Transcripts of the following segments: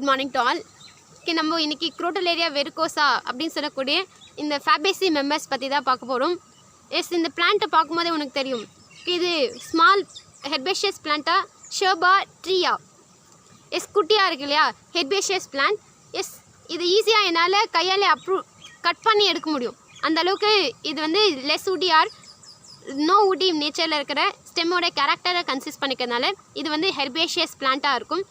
Morning to all. நம்ம இன்னைக்கு குரோட்டலேரியா வெரிகோசா அப்படின்னு சொல்லக்கூடிய இந்த ஃபேபேசி மெம்பர்ஸ் பற்றி தான் பார்க்க போகிறோம். இந்த பிளான்ட்டை பார்க்கும்போதே உனக்கு தெரியும், இது ஸ்மால் ஹெர்பேஷியஸ் பிளான்ட்டா ஷர்பா ட்ரீயா. குட்டியாக இருக்கு இல்லையா, ஹெர்பேஷியஸ் பிளான்ட். இது ஈஸியாக என்னால் கையால் கட் பண்ணி எடுக்க முடியும். அந்த அளவுக்கு இது வந்து லெஸ் உட்டி ஆர் நோ உட்டி நேச்சரில் இருக்கிற ஸ்டெம்மோட கேரக்டரை கன்சிஸ்ட் பண்ணிக்கிறதுனால இது வந்து ஹெர்பேஷியஸ் பிளான்ட்டாக இருக்கும்.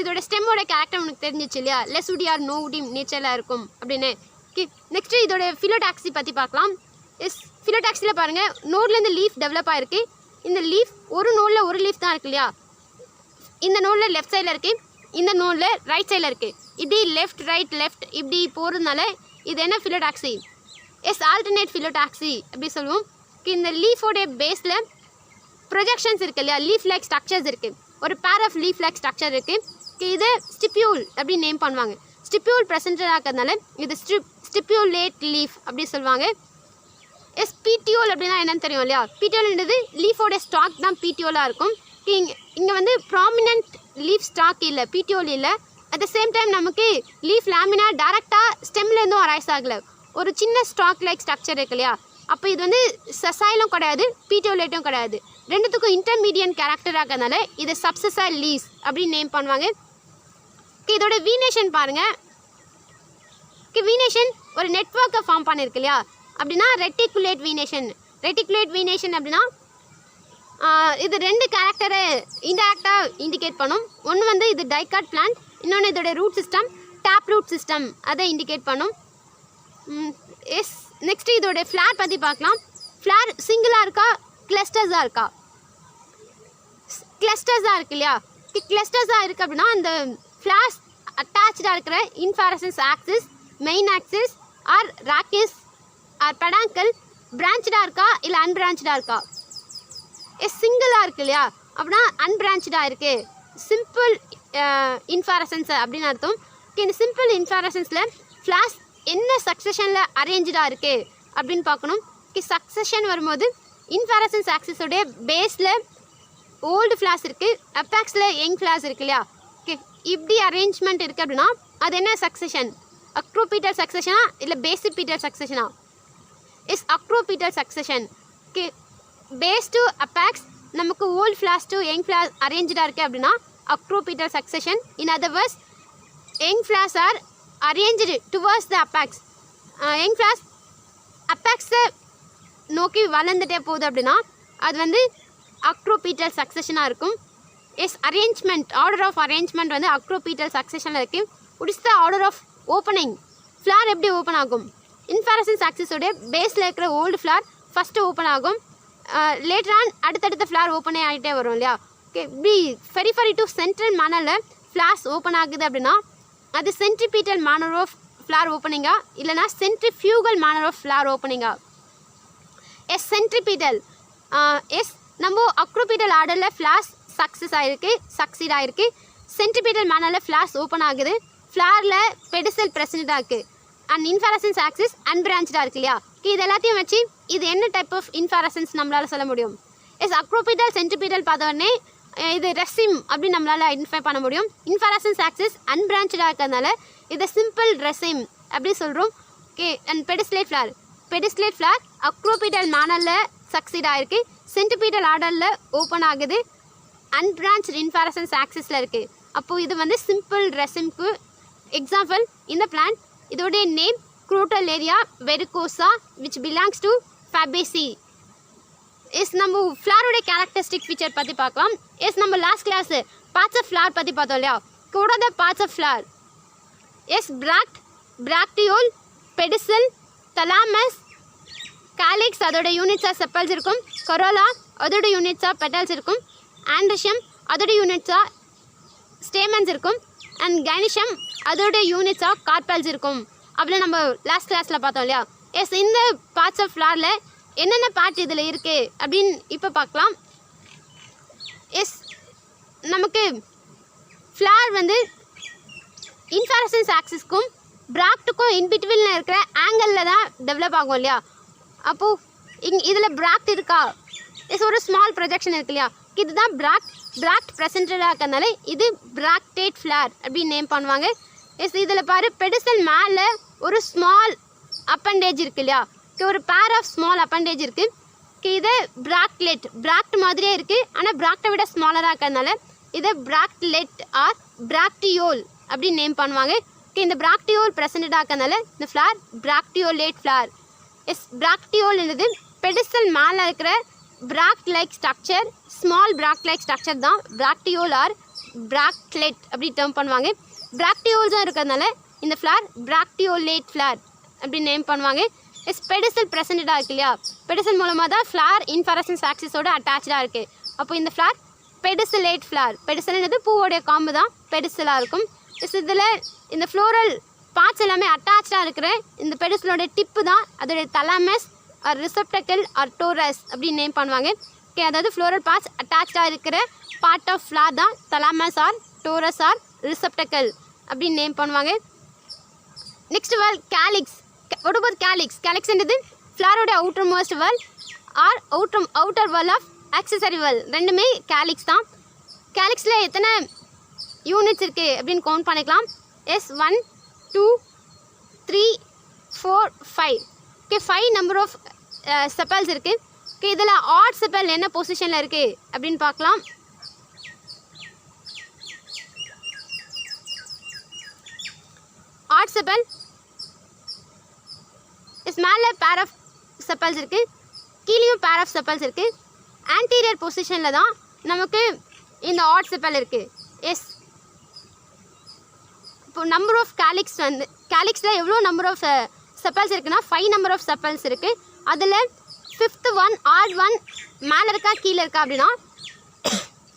இதோட ஸ்டெம்மோட கேரக்டர் உனக்கு தெரிஞ்சிச்சு இல்லையா, லெஸ் உட்டி ஆர் நோ உட்டி நேச்சரில் இருக்கும் அப்படின்னு. நெக்ஸ்ட்டு இதோட ஃபிலோடாக்சி பற்றி பார்க்கலாம். ஃபிலோடாக்சியில் பாருங்கள், நோட்லேருந்து லீஃப் டெவலப் ஆகிருக்கு. இந்த லீஃப் ஒரு நோடில் ஒரு லீஃப் தான் இருக்கு இல்லையா, இந்த நோடில் லெஃப்ட் சைடில் இருக்குது, இந்த நோடில் ரைட் சைடில் இருக்குது. இப்படி லெஃப்ட் ரைட் லெஃப்ட் இப்படி போகிறதுனால இது என்ன ஃபிலோடாக்சி? ஆல்டர்னேட் ஃபிலோடாக்சி அப்படி சொல்லுவோம். இந்த லீஃபோடைய பேஸில் ப்ரொஜெக்ஷன்ஸ் இருக்குது இல்லையா, லீஃப் லைக் ஸ்ட்ரக்சர்ஸ் இருக்குது. ஒரு pair of leaf like structure இருக்குது. இது ஸ்டிப்யூல் அப்படி நேம் பண்ணுவாங்க. ஸ்டிப்யூல் ப்ரெசென்டடாக இருக்கிறதுனால இது ஸ்டிப்யூலேட் லீஃப் அப்படி சொல்லுவாங்க. பீட்டியோல் அப்படின்னா என்னன்னு தெரியும் இல்லையா, பீட்டியோல்ன்றது லீஃபோட ஸ்டாக் தான் பீட்டியோலாக இருக்கும். இங்கே வந்து ப்ராமினன்ட் லீஃப் ஸ்டாக் இல்லை, பீட்டியோல் இல்லை. அட் த சேம் டைம் நமக்கு லீஃப் லேமினா டேரெக்டாக ஸ்டெம்லேருந்தும் அரைஸ் ஆகலை, ஒரு சின்ன ஸ்டாக் லைக் ஸ்ட்ரக்சர் இருக்கு இல்லையா. அப்போ இது வந்து சசைலும் கிடையாது, பீட்டியோலேட்டும் கிடையாது, ரெண்டுத்துக்கும் இன்டர்மீடியன்ட் கேரக்டராக இருக்கிறதுனால இதை சப்சசைல் லீஸ் அப்படின்னு நேம் பண்ணுவாங்க. இதோட வீனேஷன் பாருங்கள். வீனேஷன் ஒரு நெட்வொர்க்கை ஃபார்ம் பண்ணியிருக்கு இல்லையா, அப்படின்னா ரெட்டிகுலேட் வீனேஷன். ரெட்டிகுலேட் வீனேஷன் அப்படின்னா இது ரெண்டு கேரக்டரை இன்டெரக்டாக இண்டிகேட் பண்ணும். ஒன்று வந்து இது டைகாட் பிளான்ட், இன்னொன்று இதோட root system tap root system அதை இண்டிகேட் பண்ணும். நெக்ஸ்ட்டு இதோட ஃப்ளார் பற்றி பார்க்கலாம். ஃப்ளார் சிங்கிளாக இருக்கா கிளஸ்டர்ஸாக இருக்கா? கிளஸ்டர்ஸாக இருக்கு இல்லையா, கிளஸ்டர்ஸாக இருக்குது அப்படின்னா அந்த ஃப்ளார்ஸ் அட்டாச்சாக இருக்கிற inflorescence axis, main axis or rachis or peduncle பிரான்ச்சாக இருக்கா இல்லை அன்பிரான்ச்சாக இருக்கா? சிங்கிளாக இருக்குது இல்லையா, அப்படின்னா அன்பிரான்ச்சாக இருக்குது, சிம்பிள் இன்ஃப்ளாரசன்ஸ் அப்படின்னு அர்த்தம். இந்த சிம்பிள் இன்ஃப்ளாரசன்ஸில் ஃப்ளார்ஸ் என்ன சக்ஸஷனில் அரேஞ்சாக இருக்குது அப்படின்னு பார்க்கணும். சக்ஸஷன் வரும்போது இன்ஃப்ளாரசன்ஸ் ஆக்சிஸோடைய பேஸில் ஓல்டு ஃப்ளார்ஸ் இருக்குது, அப்பாக்ஸில் யங் ஃப்ளார்ஸ் இருக்குது இல்லையா. இப்படி அரேஞ்ச்மெண்ட் இருக்குது அப்படின்னா அது என்ன சக்ஸஷன்? அக்ரோபீட்டல் சக்ஸஷனா இல்லை பேசிபீட்டல் சக்ஸஷனா? Acropetal succession. Base to apex நமக்கு old flowers to young flowers அரேஞ்சாக இருக்குது அப்படின்னா acropetal succession. In other words young flowers are arrange towards the apex. Young flowers அப்பாக்ஸை நோக்கி வளர்ந்துட்டே போகுது அப்படின்னா அது வந்து அக்ரோபீட்டல் சக்ஸஷனாக இருக்கும். அரேஞ்ச்மெண்ட் ஆர்டர் ஆஃப் அரேஞ்ச்மெண்ட் வந்து அக்ரோபீட்டல் சக்ஸஷனில் இருக்குது. It's the order of opening. Flower எப்படி ஓப்பன் ஆகும்? இன்ஃப்ளாரசன்ஸ் ஆக்சிஸோட பேஸில் இருக்கிற ஓல்டு ஃப்ளார் ஃபஸ்ட்டு ஓப்பன் ஆகும், லேட்டர் ஆன் அடுத்தடுத்த ஃப்ளார் ஓப்பனே ஆகிட்டே வரும் இல்லையா. இப்படி ஃபெரிஃபரி டு சென்ட்ரல் மேனரில் ஃப்ளார்ஸ் ஓப்பன் ஆகுது அப்படின்னா அது சென்ட்ரிபீட்டல் மேனர் ஆஃப் ஃப்ளார் ஓப்பனிங்கா இல்லைனா சென்ட்ரிஃபியூகல் மேனர் ஆஃப் ஃப்ளார் ஓப்பனிங்கா? சென்ட்ரிபீட்டல். நம்ம அக்ரோபீட்டல் ஆர்டரில் ஃப்ளார்ஸ் சக்சீட் ஆகிருக்கு. சென்ட்ரிபீட்டல் மேனரில் ஃப்ளார்ஸ் ஓப்பன் ஆகுது, ஃப்ளாரில் பெடிசல் ப்ரெசென்ட்டாக இருக்குது, அண்ட் இன்ஃப்ளாரசன்ஸ் ஆக்சிஸ் அன்பிரான்ச்சாக இருக்கு இல்லையா. இது எல்லாத்தையும் வச்சு இது என்ன டைப் ஆஃப் இன்ஃப்ளாரசன்ஸ் நம்மளால் சொல்ல முடியும்? அக்ரோபீட்டல் சென்ட்ரிபீட்டல் பார்த்த உடனே இது ரெசிம் அப்படின்னு நம்மளால் ஐடென்டிஃபை பண்ண முடியும். இன்ஃப்ளாரசன்ஸ் ஆக்சிஸ் அன்பிரான்ச்சாக இருக்கிறதுனால இதை சிம்பிள் ரெசிம் அப்படி சொல்கிறோம். அண்ட் பெடிஸ்லேட் ஃப்ளார் அக்ரோபீட்டல் மேனரில் சக்சீட் ஆகிருக்கு, சென்ட்ரிபீட்டல் ஆர்டரில் ஓப்பன் ஆகுது, அன்பிரான்ச் இன்ஃப்ளாரசன்ஸ் ஆக்சிஸில் இருக்குது. அப்போது இது வந்து சிம்பிள் ரெசிம்க்கு எக்ஸாம்பிள். இந்த பிளான்ட் இதோடைய name Crotalaria verrucosa which belongs to Fabaceae. நம்ம ஃப்ளாரோட கேரக்டரிஸ்டிக் ஃபீச்சர் பற்றி பார்க்கலாம். நம்ம last class parts of flower பற்றி பார்த்தோம் இல்லையா. கூட the parts of flower bracteole, pedicel, thalamus, calyx அதோட யூனிட்ஸாக செப்பல்ஸ் இருக்கும், கொரோலா அதோட யூனிட்ஸாக பெட்டல்ஸ் இருக்கும், ஆண்ட்ரிஷம் அதோட யூனிட்ஸாக ஸ்டேமன்ஸ் இருக்கும், அண்ட் கைனிஷம் அதோட யூனிட்ஸாக கார்பல்ஸ் இருக்கும். அப்படி நம்ம லாஸ்ட் கிளாஸில் பார்த்தோம் இல்லையா. இந்த பார்ட்ஸ் ஆஃப் ஃப்ளாரில் என்னென்ன பார்ட் இதில் இருக்குது அப்படின்னு இப்போ பார்க்கலாம். நமக்கு ஃப்ளார் வந்து இன்ஃப்ளாரசன்ஸ் ஆக்சிஸ்க்கும் பிராக்டுக்கும் இன்பிட்வீனில் இருக்கிற ஆங்கிளில் தான் டெவலப் ஆகும் இல்லையா. அப்போது இதில் பிராக்ட் இருக்கா? ஒரு ஸ்மால் ப்ரொஜெக்ஷன் இருக்கு இல்லையா, இதுதான் பிராக்ட். பிராக்ட் ப்ரெசன்டடாக இருக்கிறதுனால இது பிராக்டேட் ஃப்ளார் அப்படின்னு நேம் பண்ணுவாங்க. எஸ் இதில் பாரு பெடிசல் மேலே ஒரு ஸ்மால் அப்பண்டேஜ் இருக்கு இல்லையா, ஒரு பேர் ஆஃப் ஸ்மால் அப்பண்டேஜ் இருக்குது. இது பிராக்ட்லெட், பிராக்ட் மாதிரியே இருக்குது ஆனால் பிராக்டை விட ஸ்மாலராக இருக்கிறதுனால இதை பிராக்ட்லெட் ஆர் பிராக்டியோல் அப்படின்னு நேம் பண்ணுவாங்க. இந்த பிராக்டியோல் ப்ரெசன்டடாக இருக்கிறதுனால இந்த flower bracteolate flower. Yes bracteole என்னது பெடிசல் மேலே இருக்கிற bract like structure, small bract like structure தான் பிராக்டியோல் ஆர் பிராக்ட்லெட் அப்படி டேர்ம் பண்ணுவாங்க. பிராக்டியோல்ஸும் இருக்கிறதுனால இந்த ஃப்ளார் பிராக்டியோலேட் ஃப்ளார் அப்படி நேம் பண்ணுவாங்க. எஸ் பெடிசல் ப்ரெசன்டடாக இருக்கு இல்லையா, பெடிசல் மூலமாக தான் ஃப்ளார் இன்ஃபரசன்ஸ் ஆக்சிஸோட அட்டாச்சாக இருக்குது. அப்போ இந்த ஃப்ளார் பெடிசலேட் ஃப்ளார். பெடிசல்ன்றது பூவோடைய காம்பு தான் பெடிசலாக இருக்கும். எஸ் இதில் இந்த ஃப்ளோரல் பார்ட்ஸ் எல்லாமே அட்டாச்சாக இருக்கிற இந்த பெடிசலோட டிப்பு தான் அதோடைய thalamus or receptacle or torus அப்படின்னு நேம் பண்ணுவாங்க. ஓகே, அதாவது ஃப்ளோரல் பார்ட்ஸ் அட்டாச்சாக இருக்கிற பார்ட் ஆஃப் ஃப்ளார் தான் thalamus or torus or receptacle அப்படின்னு நேம் பண்ணுவாங்க. Next whorl calyx. what about calyx? கேலிக்ஸ்ன்றது ஃப்ளாரோட outer most whorl or outer whorl of accessory whorl, ரெண்டுமே கேலிக்ஸ் தான். கேலிக்ஸில் எத்தனை யூனிட்ஸ் இருக்குது அப்படின்னு கவுண்ட் பண்ணிக்கலாம். S 1 2 3 4 5. Okay, 5 number of sepals இருக்குது. ஓகே, இதில் ஆட் செப்பல் என்ன பொசிஷனில் இருக்குது அப்படின்னு பார்க்கலாம். ஆட் செப்பல் மேலே பேர் ஆஃப் செப்பல்ஸ் இருக்குது, கீழேயும் பேர் ஆஃப் செப்பல்ஸ் இருக்குது. ஆன்டீரியர் பொசிஷனில் தான் நமக்கு இந்த ஆட் செப்பல் இருக்குது. எஸ் இப்போ நம்பர் ஆஃப் கேலிக்ஸ் வந்து கேலிக்ஸில் எவ்வளோ நம்பர் ஆஃப் செப்பல்ஸ் இருக்குன்னா 5 நம்பர் ஆஃப் செப்பல்ஸ் இருக்குது. அதில் 5th ஒன் ஆட் ஒன் மேலே இருக்கா கீழே இருக்கா அப்படின்னா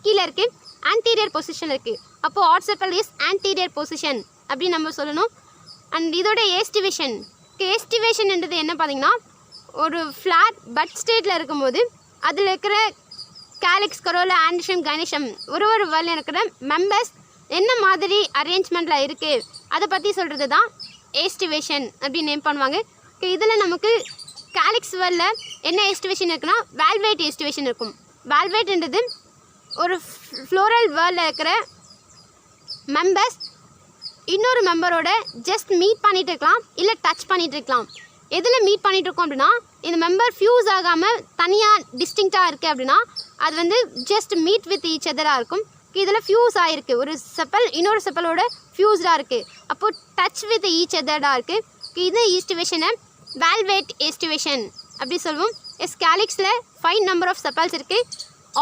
கீழே இருக்குது, ஆன்டீரியர் பொசிஷன் இருக்குது. அப்போது odd sepal is anterior position அப்படின்னு நம்ம சொல்லணும். அண்ட் இதோட ஏஸ்டிவேஷன், ஏஸ்டிவேஷன்ன்றது என்ன பார்த்தீங்கன்னா, ஒரு ஃப்ளார் பட் ஸ்டேட்டில் இருக்கும்போது அதில் இருக்கிற கேலிக்ஸ், கரோலா, ஆண்டிஷம், கைனிஷம் ஒரு வேல் இருக்கிற மெம்பர்ஸ் என்ன மாதிரி அரேஞ்ச்மெண்ட்டில் இருக்குது அதை பற்றி சொல்கிறது தான் ஏஸ்டிவேஷன் அப்படின்னு நேம் பண்ணுவாங்க. இதில் நமக்கு கேலிக்ஸ் வேலில் என்ன ஏஸ்டிவேஷன் இருக்குன்னா வேல்வேட் ஏஸ்டிவேஷன் இருக்கும். வேல்வேட்ன்றது ஒரு ஃப்ளோரல் வேலில் இருக்கிற மெம்பர்ஸ் இன்னொரு மெம்பரோட ஜஸ்ட் மீட் பண்ணிகிட்டு இருக்கலாம், இல்லை டச் பண்ணிகிட்டு இருக்கலாம். எதில் மீட் பண்ணிகிட்டு இருக்கோம் அப்படின்னா இந்த மெம்பர் ஃப்யூஸ் ஆகாமல் தனியாக டிஸ்டிங்க்டாக இருக்குது அப்படின்னா அது வந்து ஜஸ்ட் மீட் வித் ஈச் அதராக இருக்கும். இதில் ஃப்யூஸ் ஆகிருக்கு, ஒரு செப்பல் இன்னொரு செப்பலோட ஃப்யூஸ்டாக இருக்குது, அப்போது டச் வித் ஈச் அதராக இருக்குது. இது ஈஸ்டிவேஷனை வேல்வேட் ஏஸ்டிவேஷன் அப்படி சொல்லுவோம். எஸ் கேலிக்ஸில் 5 நம்பர் ஆஃப் செப்பல்ஸ் இருக்குது.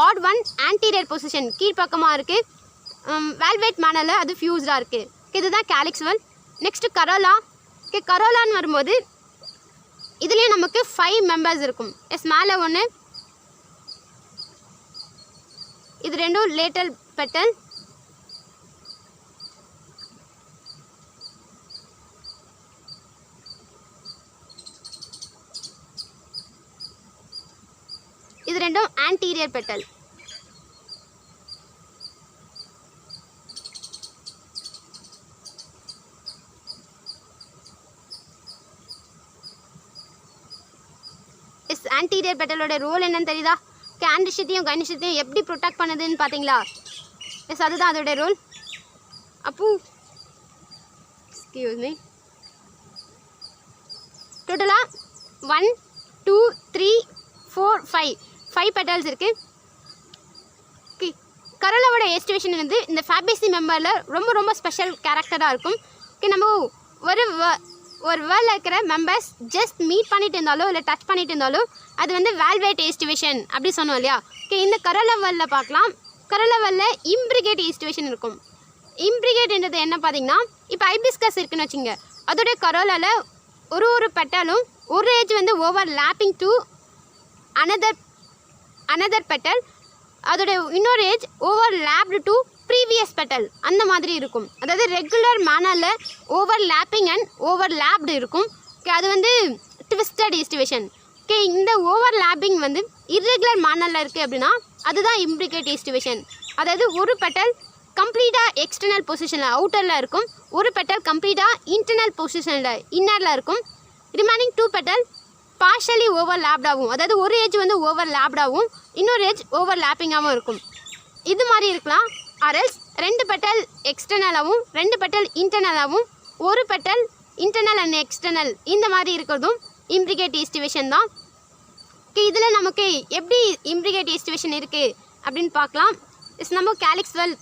ஆட் ஒன் ஆன்டீரியர் பொசிஷன் கீழ்ப்பக்கமாக இருக்குது, வேல்வேட் மேனரில் அது ஃப்யூஸ்டாக இருக்குது. இதுதான் calyx whorl. Next corolla. Okay, கரோலான்னு வரும்போது இதுலேயே நமக்கு 5 மெம்பர்ஸ் இருக்கும். எஸ் மேலே ஒன்று, இது ரெண்டும் லேட்டல் பெட்டல், இது ரெண்டும் ஆன்டீரியர் பெட்டல். ஆன்டீரியர் பெட்டலோட ரோல் என்னன்னு தெரியுதா? ஆண்டிஷத்தையும் கைனிஷத்தையும் எப்படி ப்ரொடெக்ட் பண்ணுதுன்னு பார்த்தீங்களா? எஸ், அதுதான் அதோட ரோல். அப்போ எக்ஸ்கியூஸ் மீ, டோட்டலாக 1 2 3 4 5 பெட்டல்ஸ் இருக்குது. ஓகே, கரோலாவோட ஏஸ்டிவேஷன் வந்து இந்த ஃபேபேசி மெம்பரில் ரொம்ப ரொம்ப ஸ்பெஷல் கேரக்டராக இருக்கும். ஓகே, நம்ம ஒரு வேர்ல்டில் இருக்கிற மெம்பர்ஸ் ஜஸ்ட் மீட் பண்ணிட்டு இருந்தாலோ இல்லை டச் பண்ணிட்டு இருந்தாலோ அது வந்து வேல்வேட் ஏஸ்டிவேஷன் அப்படி சொன்னோம் இல்லையா? ஓகே, இந்த கரோலா வேர்ல்டில் பார்க்கலாம். கரோலா வேர்ல்டில் இம்ப்ரிகேட் ஏஸ்டிவேஷன் இருக்கும். இம்ப்ரிகேட்ன்றது என்ன பார்த்தீங்கன்னா, இப்போ ஹைபிஸ்கஸ் இருக்குன்னு வச்சுங்க, அதோட கரோலாவில் ஒரு பெட்டலும் ஒரு ஏஜ் வந்து overlapping to another petal, அதோட இன்னொரு edge overlapped to previous petal அந்த மாதிரி இருக்கும். அதாவது ரெகுலர் மேனரில் overlapping and overlapped இருக்கும். ஓகே, அது வந்து ட்விஸ்டட் ஏஸ்டிவேஷன். ஓகே, இந்த ஓவர் லேப்பிங் வந்து இர்ரெகுலர் மேனரில் இருக்குது அப்படின்னா அதுதான் இம்ப்ரிகேட் ஏஸ்டிவேஷன். அதாவது ஒரு பெட்டல் கம்ப்ளீட்டாக எக்ஸ்டர்னல் பொசிஷனில் அவுட்டரில் இருக்கும், ஒரு பெட்டல் கம்ப்ளீட்டாக இன்டர்னல் பொசிஷனில் இன்னரில் இருக்கும். ரிமைனிங் 2 பெட்டல் பார்ஷலி ஓவர் லேப்டாகவும், அதாவது ஒரு ஏஜ் வந்து ஓவர் லேப்டாகவும் இன்னொரு ஏஜ் ஓவர் லேப்பிங்காகவும் இருக்கும். இது மாதிரி இருக்கலாம். அரல்ஸ் 2 பெட்டல் எக்ஸ்டர்னலாகவும் 2 பெட்டல் இன்டர்னலாகவும் 1 பெட்டல் இன்டர்னல் அண்ட் எக்ஸ்டர்னல் இந்த மாதிரி இருக்கிறதும் இம்ப்ரிகேட் ஈஸ்டிவேஷன் தான். இதில் நமக்கு எப்படி இம்ப்ரிகேட் ஈஸ்டிவேஷன் இருக்குது அப்படின்னு பார்க்கலாம். நம்ம கேலிக்ஸ் வெல்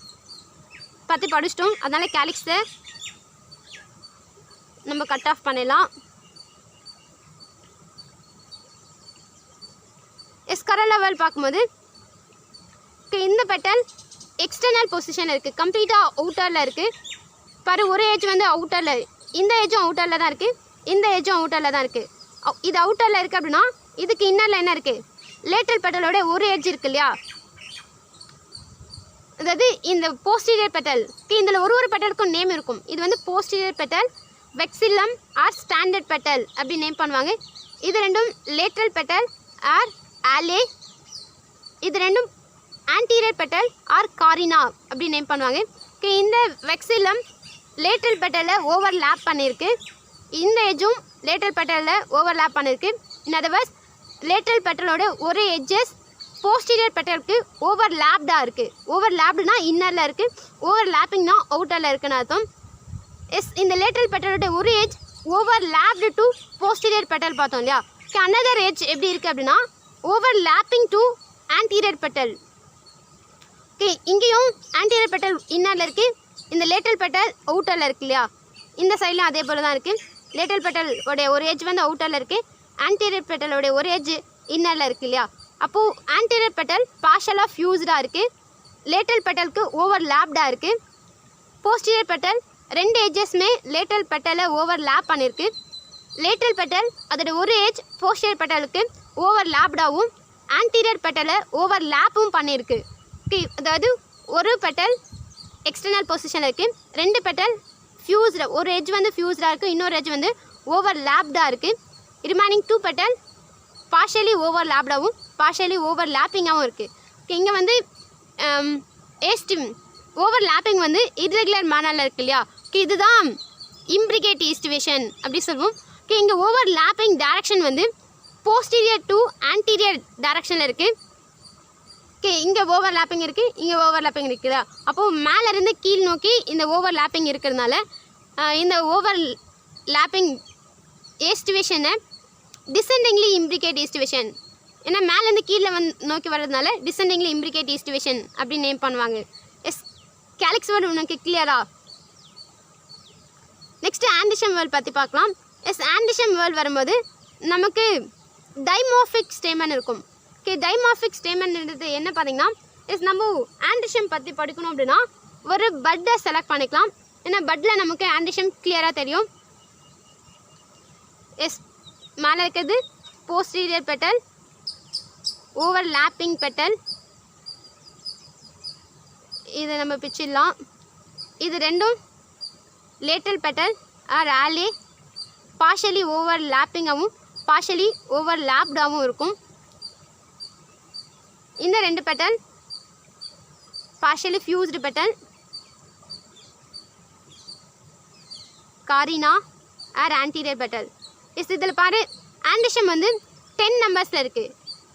பற்றி படிச்சிட்டோம், அதனால் கேலிக்ஸை நம்ம கட் ஆஃப் பண்ணிடலாம். கரோலா வெல் பார்க்கும்போது இந்த பெட்டல் எக்ஸ்டர்னல் பொசிஷனில் இருக்குது, கம்ப்ளீட்டாக அவுட்டரில் இருக்குது. பாரு ஒரு ஏஜ் வந்து அவுட்டரில், இந்த ஏஜும் அவுட்டரில் தான் இருக்குது, இந்த ஏஜும் அவுட்டரில் தான் இருக்குது. இது அவுட்டரில் இருக்குது அப்படின்னா இதுக்கு இன்னரில் என்ன இருக்குது, லேட்டரல் பெட்டலோட ஒரு ஏஜ் இருக்கு இல்லையா, அதாவது இந்த போஸ்டீரியர் பெட்டல். இதில் ஒரு பெட்டலுக்கும் நேம் இருக்கும். இது வந்து posterior petal, vexillum or standard petal அப்படி நேம் பண்ணுவாங்க. இது ரெண்டும் லேட்டரல் பெட்டல் ஆர் ஆலே, இது ரெண்டும் ஆன்டீரியர் பெட்டல் ஆர் காரினா அப்படி நேம் பண்ணுவாங்க. இந்த வெக்சில்லம் லேட்டரல் பெட்டலில் ஓவர்லேப் பண்ணியிருக்கு, இந்த ஏஜும் லேட்டரல் பெட்டலில் ஓவர்லேப் பண்ணியிருக்கு. இன் அதர் வேர்ட்ஸ் லேட்டரல் பெட்டலோட ஒரு எட்ஜஸ் போஸ்டீரியர் பெட்டலுக்கு ஓவர்லேப்டாக இருக்குது. ஓவர்லேப்டுனா இன்னரில் இருக்குது, ஓவர்லேப்பிங்னா அவுட்டரில் இருக்குன்னு அர்த்தம். இந்த லேட்டரல் பெட்டலோட ஒரு ஏஜ் ஓவர்லேப்டு டு போஸ்டீரியர் பெட்டல் பார்த்தோம் இல்லையா. அனதர் ஏஜ் எப்படி இருக்குது அப்படின்னா ஓவர்லேப்பிங் டு ஆன்டீரியர் பெட்டல். இங்கேயும் ஆன்டீரியர் பெட்டல் இன்னரில் இருக்குது, இந்த லேட்டரல் பெட்டல் அவுட்டரில் இருக்கு இல்லையா. இந்த சைட்லையும் அதே போல் தான் இருக்குது. லேட்டரல் பெட்டலோடைய ஒரு ஏஜ் வந்து அவுட்டரில் இருக்குது, ஆன்டீரியர் பெட்டலோடைய ஒரு ஏஜ் இன்னரில் இருக்குது இல்லையா. அப்போது ஆன்டீரியர் பெட்டல் பார்ஷலாக ஃபியூஸ்டாக இருக்குது, லேட்டரல் பெட்டலுக்கு ஓவர்லேப்டாக இருக்குது. போஸ்டீரியர் பெட்டல் 2 ஏஜஸ்மே லேட்டரல் பெட்டலை ஓவர்லேப் பண்ணியிருக்கு. லேட்டரல் பெட்டல் அதோட ஒரு ஏஜ் போஸ்டீரியர் பெட்டலுக்கு ஓவர்லேப்டாகவும் ஆன்டீரியர் பெட்டலை ஓவர்லேப்பும் பண்ணியிருக்கு. அதாவது ஒரு பெட்டல் எக்ஸ்டர்னல் பொசிஷனில் இருக்குது, 2 பெட்டல் ஃபியூஸ்டு, ஒரு எட்ஜ் வந்து ஃபியூஸ்டாக இருக்குது, இன்னொரு எட்ஜ் வந்து ஓவர்லேப்டாக இருக்குது. ரிமைனிங் 2 பெட்டல் பார்ஷியலி ஓவர்லேப்டாகவும் பார்ஷியலி ஓவர்லேப்பிங்காகவும் இருக்குது. இங்கே வந்து ஓவர்லேப்பிங் வந்து இர்ரெகுலர் மேனரில் இருக்குது இல்லையா. இதுதான் இம்ப்ரிகேட் ஈஸ்டிவேஷன் அப்படி சொல்லுவோம். இங்கே ஓவர்லேப்பிங் டைரக்ஷன் வந்து போஸ்டீரியர் டு ஆன்டீரியர் டைரக்ஷனில் இருக்குது. இங்கே ஓவர்லேப்பிங் இருக்குது, இங்கே ஓவர்லேப்பிங் இருக்குதா. அப்போது மேலேருந்து கீழ் நோக்கி இந்த ஓவர்லேப்பிங் இருக்கிறதுனால இந்த ஓவர்லேப்பிங் ஈஸ்டிவேஷனை டிசெண்டிங்லி இம்ப்ரிகேட் ஈஸ்டிவேஷன், ஏன்னா மேலேருந்து கீழே நோக்கி வர்றதுனால டிசெண்டிங்லி இம்ப்ரிகேட் ஈஸ்டிவேஷன் அப்படி நேம் பண்ணுவாங்க. கேலிக்ஸ் வேர்டு உனக்கு கிளியரா? நெக்ஸ்ட்டு ஆண்டிஷம் வேர்ல் பற்றி பார்க்கலாம். ஆண்டிஷம் வேர்ல் வரும்போது நமக்கு டைமார்பிக் ஸ்டேமன் இருக்கும். டைமார்பிக் ஸ்டேமன்ன்றது என்ன பார்த்தீங்கன்னா, நம்ம ஆண்டிஷம் பற்றி படிக்கணும் அப்படின்னா ஒரு பட்டை செலக்ட் பண்ணிக்கலாம். ஏன்னா பட்டில் நமக்கு ஆண்டிஷம் கிளியராக தெரியும். மேலே இருக்கிறது போஸ்டீரியர் பெட்டல், ஓவர்லேப்பிங் பெட்டல், இதை நம்ம பிச்சிடலாம். இது ரெண்டும் lateral petal or alae, partially ஓவர்லேப்பிங்காகவும் பார்ஷியலி ஓவர்லேப்டாகவும் இருக்கும். இந்த 2 petal partially fused petal, carina or anterior petal. இதில் பாரு ஆண்டிஷம் வந்து 10 நம்பர்ஸில் இருக்குது.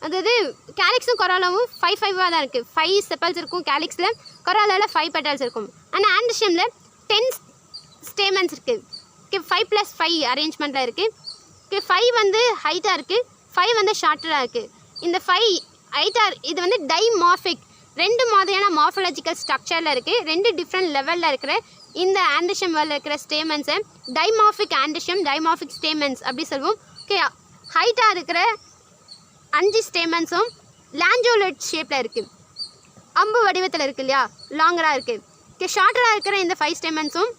அதாவது கேலிக்ஸும் கொராலாவும் 5 தான் இருக்குது. 5 செப்பல்ஸ் இருக்கும் கேலிக்ஸில், கொராலாவில் 5 பெட்டல்ஸ் இருக்கும். ஆனால் ஆண்டிஷமில் 10 ஸ்டேமன்ஸ் இருக்குது. 5 + 5 அரேஞ்ச்மெண்ட்டில் இருக்குது. 5 வந்து ஹைட்டாக இருக்குது, 5 வந்து ஷார்ட்டராக இருக்குது. இந்த 5 ஹைட்டாக இது வந்து டைமார்பிக், 2 மாதிரியான மார்ஃபாலஜிக்கல் ஸ்ட்ரக்சரில் இருக்குது, 2 டிஃப்ரெண்ட் லெவலில் இருக்கிற இந்த ஆண்டிஷம் வேர்ல இருக்கிற ஸ்டேமன்ஸை டைமார்பிக் ஆண்டிஷம், டைமார்பிக் ஸ்டேமன்ஸ் அப்படி சொல்லுவோம். ஹைட்டாக இருக்கிற 5 ஸ்டேமன்ஸும் லாஞ்சோலட் ஷேப்பில் இருக்குது, அம்பு வடிவத்தில் இருக்குது இல்லையா, லாங்கராக இருக்குது. ஷார்ட்டராக இருக்கிற இந்த 5 ஸ்டேமன்ஸும்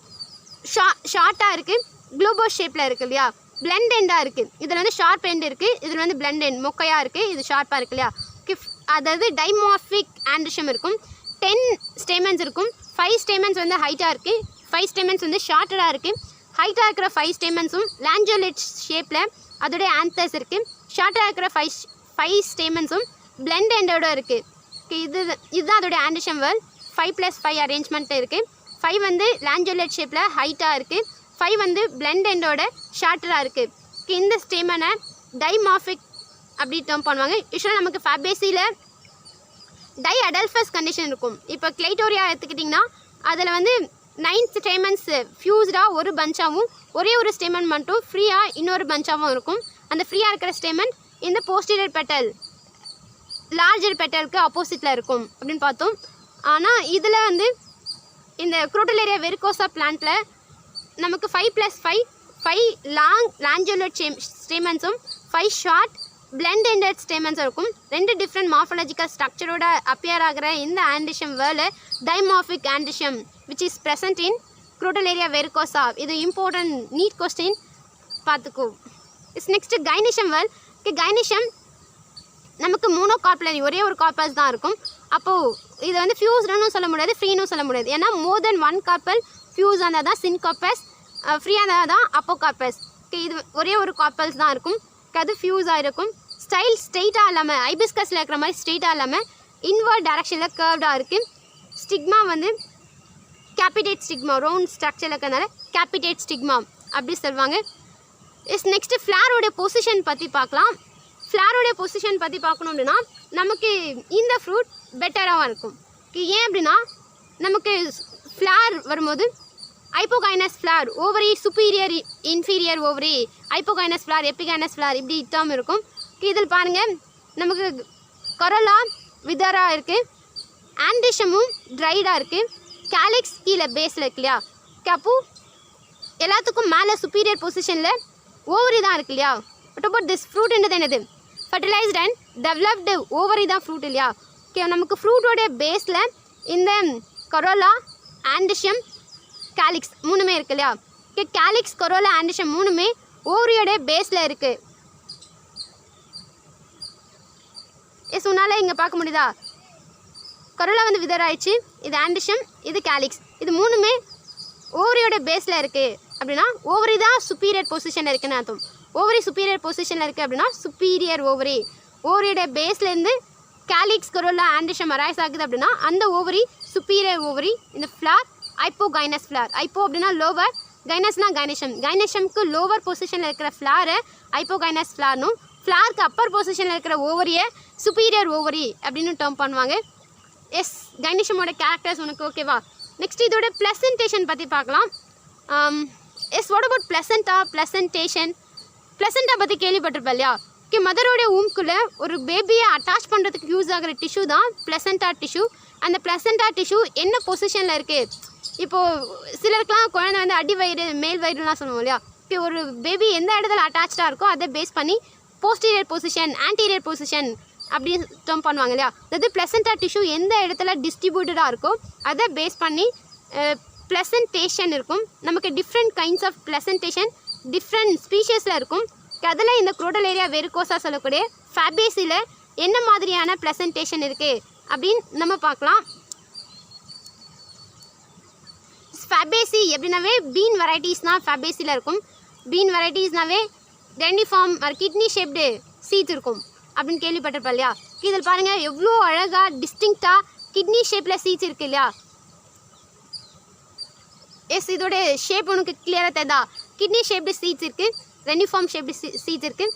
ஷார்ட்டாக இருக்குது, குளோபோ ஷேப்பில் இருக்குது இல்லையா, பிளண்ட் எண்டாக இருக்குது. இதில் வந்து ஷார்ப் எண்ட் இருக்குது, இதில் வந்து பிளண்ட் எண்ட் மொக்கையாக இருக்குது, இது ஷார்ப்பாக இருக்குது இல்லையா. அதாவது டைமார்பிக் ஆண்டிஷம் இருக்கும், 10 ஸ்டேமன்ஸ் இருக்கும். 5 ஸ்டேமன்ஸ் வந்து ஹைட்டாக இருக்குது, 5 ஸ்டேமன்ஸ் வந்து ஷார்ட்டராக இருக்குது. ஹைட்டாக இருக்கிற 5 ஸ்டேமன்ஸும் லாஞ்சோலெட் ஷேப்பில் அதோடைய ஆன்தர்ஸ் இருக்குது. ஷார்ட்டாக இருக்கிற 5 ஸ்டேமன்ஸும் பிளண்ட் எண்டோட இருக்குது. இதுதான் அதோடைய ஆண்டிஷம் வேர்ல். 5 + 5 அரேஞ்ச்மெண்ட்டில் இருக்குது. 5 வந்து லாஞ்சோலெட் ஷேப்பில் ஹைட்டாக இருக்குது, 5 வந்து பிளண்ட் எண்டோட ஷார்ட்டராக இருக்குது. இந்த ஸ்டேமனை டைமார்பிக் அப்படி டேர்ம் பண்ணுவாங்க. யூஸ்வலாக நமக்கு ஃபேபேசியில் டை அடல்ஃபஸ் கண்டிஷன் இருக்கும். இப்போ கிளைட்டோரியா எடுத்துக்கிட்டிங்கன்னா அதில் வந்து 9 ஸ்டேமன்ஸ் ஃபியூஸ்டாக ஒரு பஞ்சாகவும் ஒரே ஒரு ஸ்டேமன் மட்டும் ஃப்ரீயாக இன்னொரு பஞ்சாகவும் இருக்கும். அந்த ஃப்ரீயாக இருக்கிற ஸ்டேமன் இந்த போஸ்டீரியர் பெட்டல் லார்ஜர் பெட்டலுக்கு ஆப்போசிட்டில் இருக்கும் அப்படின்னு பார்த்தோம். ஆனால் இதில் வந்து இந்த குரோட்டலேரியா வெரிகோசா பிளான்ட்டில் நமக்கு 5+5 லாங் லான்ஜுலர் ஸ்டேமன்ஸும் 5 ஷார்ட் பிளெண்ட் எண்டட் ஸ்டேமன்ஸும் இருக்கும். 2 டிஃப்ரெண்ட் மார்ஃபாலஜிக்கல் ஸ்ட்ரக்சரோட அப்பியர் ஆகிற இந்த ஆண்டிஷம் வேர்ல dimorphic androecium which is present in Crotalaria verrucosa. இது இம்பார்ட்டன்ட் நீட் கொஸ்டின் பார்த்துக்கோ. It's next gynoecium whorl. Gynoecium நமக்கு மோனோகார்பலரி ஒரே ஒரு கார்பஸ் தான் இருக்கும். அப்போது இது வந்து ஃபியூஸ்டுன்னு சொல்ல முடியாது, ஃப்ரீனும் சொல்ல முடியாது. ஏன்னா மோர் தென் 1 கார்பல் ஃபியூஸ் இருந்தால் தான் சின்கார்பஸ், ஃப்ரீயாக இருந்தால் தான் அப்போகார்பஸ். இது ஒரே ஒரு கார்பல்ஸ் தான் இருக்கும், அது ஃபியூஸாக இருக்கும். ஸ்டைல் ஸ்ட்ரெயிட்டாக இல்லாமல் ஐபிஸ்கஸில் இருக்கிற மாதிரி ஸ்ட்ரெயிட்டாக இல்லாமல் இன்வர்ட் டைரக்ஷனில் கர்வ்டாக இருக்குது. ஸ்டிக்மா வந்து கேபிடேட் ஸ்டிக்மா ரவுண்ட் ஸ்ட்ரக்சரில் இருக்கிறதுனால கேபிடேட் ஸ்டிக்மா அப்படி சொல்லுவாங்க. நெக்ஸ்ட்டு ஃப்ளாரோடைய பொசிஷன் பற்றி பார்க்கலாம். ஃப்ளாரோடைய பொசிஷன் பற்றி பார்க்கணும் அப்படின்னா நமக்கு இந்த ஃப்ரூட் பெட்டராகவும் இருக்கும். ஏன் அப்படின்னா நமக்கு ஃப்ளார் வரும்போது hypogynous flower, ovary superior inferior ovary, hypogynous flower, epigynous flower இப்படி டேர்ம் இருக்கும். இதில் பாருங்கள் நமக்கு கொரோலா விதராக இருக்குது, ஆண்டிஷமும் ட்ரைடாக இருக்குது, கேலிக்ஸ் கீழே பேஸில் இருக்கு இல்லையா. அப்போ எல்லாத்துக்கும் மேலே சுப்பீரியர் பொசிஷனில் ஓவரி தான் இருக்கு இல்லையா. பட் அபவுட் திஸ் ஃப்ரூட்ன்றது என்னது, ஃபர்டிலைஸ்ட் அண்ட் டெவலப்டு ஓவரி தான் ஃப்ரூட் இல்லையா. நமக்கு ஃப்ரூட்டோடைய பேஸில் இந்த கொரோலா ஆண்டிஷம் கேலிக்ஸ் மூணுமே இருக்கு இல்லையா. கேலிக்ஸ் கொரோலா ஆண்டிஷம் மூணுமே ஓவரியோட பேஸில் இருக்குது. உன்னால் இங்கே பார்க்க முடியுதா, கொரோலா வந்து விதராயிடுச்சு, இது ஆண்டிஷம், இது கேலிக்ஸ், இது மூணுமே ஓவரியோட பேஸில் இருக்குது. அப்படின்னா ஓவரி தான் சுப்பீரியர் பொசிஷனில் இருக்குன்னு அர்த்தம். ஓவரி சுப்பீரியர் பொசிஷனில் இருக்குது அப்படின்னா சுப்பீரியர் ஓவரி, ஓவரியோட பேஸ்லேருந்து கேலிக்ஸ் கொரோலா ஆண்டிஷம் அரைஸ் ஆகுது அப்படின்னா அந்த ஓவரி சுப்பீரியர் ஓவரி. இந்த ஃப்ளார் ஐப்போகைனஸ் ஃப்ளார், ஐப்போ அப்படின்னா லோவர், கைனஸ்னா கைனிஷம், கைனிஷம்க்கு லோவர் பொசிஷனில் இருக்கிற ஃப்ளாரை ஐப்போகைனஸ் ஃப்ளார்னும், ஃப்ளாருக்கு அப்பர் பொசிஷனில் இருக்கிற ஓவரியை சுப்பீரியர் ஓவரி அப்படின்னு டேர்ம் பண்ணுவாங்க. கைனிஷமோட கேரக்டர்ஸ் உனக்கு ஓகேவா. நெக்ஸ்ட் இதோட ப்ளசன்டேஷன் பற்றி பார்க்கலாம். வாட் அபவுட் ப்ளசன்டேஷன் பற்றி கேள்விப்பட்டிருப்பேன் இல்லையா. மதரோடைய ஊம்குள்ளே ஒரு பேபியை அட்டாச் பண்ணுறதுக்கு யூஸ் ஆகிற டிஷ்யூ தான் ப்ளசண்டா டிஷ்யூ. அந்த ப்ளசண்டா டிஷ்யூ என்ன பொசிஷனில் இருக்குது, இப்போது சிலருக்குலாம் குழந்தை வந்து அடி வயிறு மேல் வயிறுலாம் சொல்லுவோம் இல்லையா. ஒரு பேபி எந்த இடத்துல அட்டாச்சாக இருக்கோ அதை பேஸ் பண்ணி போஸ்டீரியர் பொசிஷன் ஆன்டீரியர் பொசிஷன் அப்படின்னு டேர்ம் பண்ணுவாங்க இல்லையா. அதாவது ப்ளசண்டா டிஷ்யூ எந்த இடத்துல டிஸ்ட்ரிபியூட்டடாக இருக்கோ அதை பேஸ் பண்ணி ப்ளசன்டேஷன் இருக்கும். நமக்கு different kinds of placentation different ஸ்பீஷஸில் இருக்கும். அதில் இந்த குரோட்டலேரியா வெரிகோசா சொல்லக்கூடிய ஃபேபேசியில் என்ன மாதிரியான ப்ளசன்டேஷன் இருக்குது அப்படின்னு நம்ம பார்க்கலாம். ஃபேபேசி எப்படின்னாவே பீன் வெரைட்டிஸ்னால் ஃபேபேசியில் இருக்கும். பீன் வெரைட்டிஸ்னாவே டெண்டிஃபார்ம் கிட்னி ஷேப்டு சீட்ஸ் இருக்கும் அப்படின்னு கேள்விப்பட்டிருப்பா இல்லையா. இதில் பாருங்கள் எவ்வளோ அழகாக டிஸ்டிங்க்டாக கிட்னி ஷேப்பில் சீட்ஸ் இருக்குது இல்லையா. இதோட ஷேப் உனக்கு கிளியராக தெரியுதா. கிட்னி ஷேப்டு சீட்ஸ் இருக்குது, ரெனிஃபார்ம் ஷேப்டு சீட்ஸ் இருக்குது.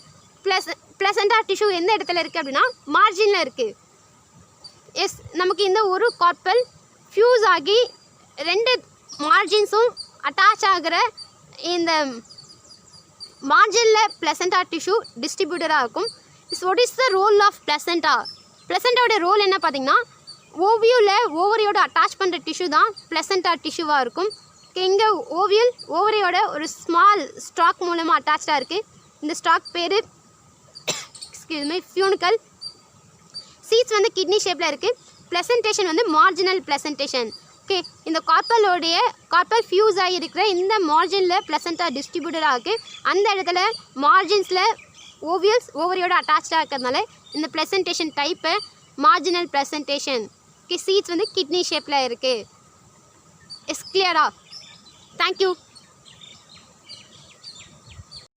ப்ளசண்டா டிஷ்யூ எந்த இடத்துல இருக்குது அப்படின்னா மார்ஜினில் இருக்குது. நமக்கு இந்த ஒரு கார்பல் ஃபியூஸ் ஆகி 2 மார்ஜின்ஸும் அட்டாச் ஆகிற இந்த மார்ஜினில் ப்ளசண்டா டிஷ்யூ டிஸ்ட்ரிபியூட்டராக இருக்கும். What is the role of placenta. ப்ளசண்டாவோட ரோல் என்ன பார்த்தீங்கன்னா ஓவியூவில் ஓவரியோட அட்டாச் பண்ணுற டிஷ்யூ தான் ப்ளசண்டா டிஷ்யூவாக இருக்கும். இங்கே ஓவியல் ஓவரியோட ஒரு ஸ்மால் ஸ்டாக் மூலமாக அட்டாச்சாக இருக்குது. இந்த ஸ்டாக் பேர் ஃபியூனிக்கல். சீட்ஸ் வந்து கிட்னி ஷேப்பில் இருக்குது. ப்ளசன்டேஷன் வந்து மார்ஜினல் ப்ளசன்டேஷன். இந்த கார்பல் ஃபியூஸ் ஆகி இருக்கிற இந்த மார்ஜினில் ப்ளசண்டா டிஸ்ட்ரிபியூட்டடாக இருக்குது. அந்த இடத்துல மார்ஜின்ஸில் ஓவியல்ஸ் ஓவரியோட அட்டாச்சாக இருக்கிறதுனால இந்த ப்ளசன்டேஷன் டைப்பை மார்ஜினல் ப்ளசன்டேஷன். சீட்ஸ் வந்து கிட்னி ஷேப்பில் இருக்குது. கிளியரா? தேங்க்யூ.